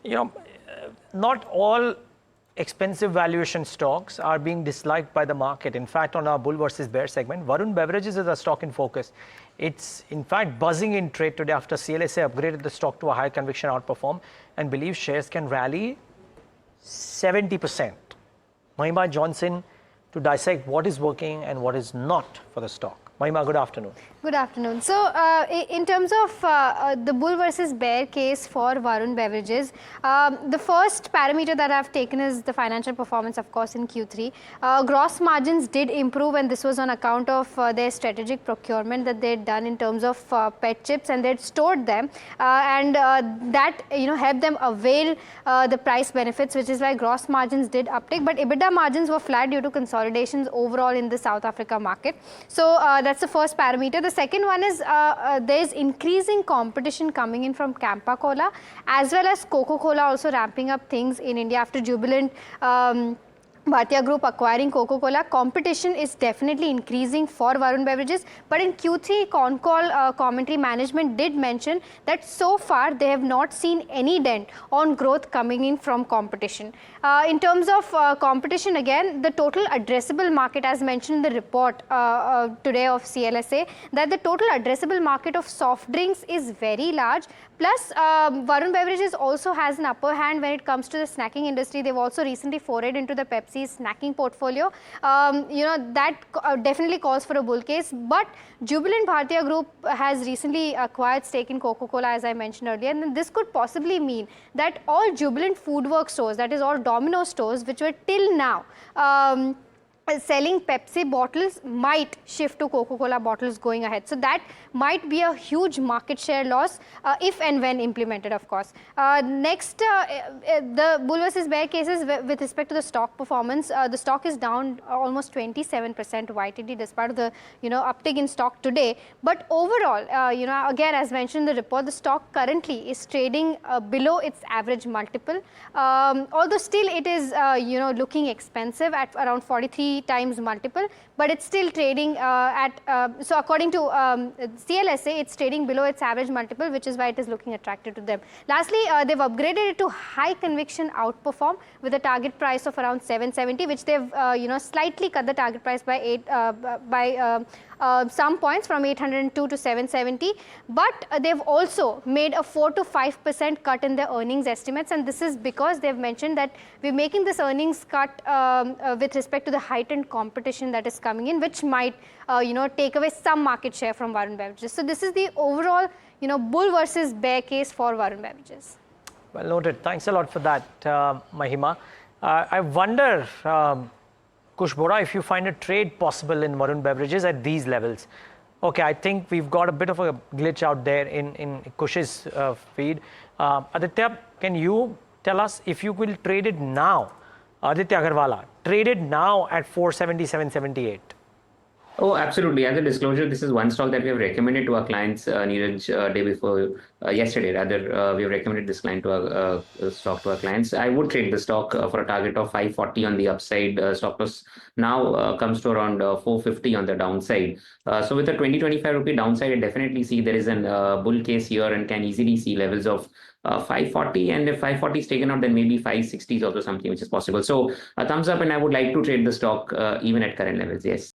you know, not all expensive valuation stocks are being disliked by the market. In fact, on our bull versus bear segment, Varun Beverages is a stock in focus. It's in fact buzzing in trade today after CLSA upgraded the stock to a high conviction outperform and believes shares can rally 70%. Mahima Johnson to dissect what is working and what is not for the stock. Mahima, good afternoon. Good afternoon. So, in terms of the bull versus bear case for Varun Beverages, the first parameter that I've taken is the financial performance, of course, in Q3. Gross margins did improve, and this was on account of their strategic procurement that they'd done in terms of PET chips, and they'd stored them, and that helped them avail the price benefits, which is why gross margins did uptick. But EBITDA margins were flat due to consolidations overall in the South Africa market. So that's the first parameter. The second one is there is increasing competition coming in from Campa Cola, as well as Coca-Cola also ramping up things in India after Jubilant Bhatia Group acquiring Coca-Cola. Competition is definitely increasing for Varun Beverages, but in Q3 con call commentary, management did mention that so far they have not seen any dent on growth coming in from competition. In terms of competition, again, the total addressable market, as mentioned in the report today of CLSA, that the total addressable market of soft drinks is very large. Plus, Varun Beverages also has an upper hand when it comes to the snacking industry. They've also recently forayed into the Pepsi snacking portfolio. That definitely calls for a bull case. But Jubilant Bhatia Group has recently acquired stake in Coca-Cola, as I mentioned earlier. And this could possibly mean that all Jubilant Foodworks stores, that is all Domino stores, which were till now selling Pepsi bottles, might shift to Coca-Cola bottles going ahead. So that might be a huge market share loss if and when implemented, of course. Next, the bull versus bear cases with respect to the stock performance. The stock is down almost 27% YTD despite the uptick in stock today. But overall, again, as mentioned in the report, the stock currently is trading below its average multiple. Although still it is looking expensive at around 43 times multiple, but it's still trading so according to CLSA, it's trading below its average multiple, which is why it is looking attractive to them. Lastly, they've upgraded it to high conviction outperform with a target price of around 770, which they've slightly cut the target price by some points from 802 to 770, but they've also made a 4 to 5% cut in their earnings estimates, and this is because they've mentioned that we're making this earnings cut with respect to the heightened competition that is coming in, which might take away some market share from Varun Beverages. So this is the overall bull versus bear case for Varun Beverages. Well noted. Thanks a lot for that, Mahima. I wonder, Kush Bora, if you find a trade possible in Varun Beverages at these levels. Okay, I think we've got a bit of a glitch out there in Kush's feed. Aditya, can you tell us if you will trade it now? Aditya Agarwala, traded now at 470, 778. Oh, absolutely. As a disclosure, this is one stock that we have recommended to our clients, Neeraj, day before, yesterday rather. We have recommended this client to our stock to our clients. I would trade the stock for a target of 540 on the upside. Stop loss now comes to around 450 on the downside. So with a 20-25 rupee downside, I definitely see there is an bull case here and can easily see levels of 540, and if 540 is taken out, then maybe 560 is also something which is possible. So a thumbs up, and I would like to trade the stock even at current levels. Yes.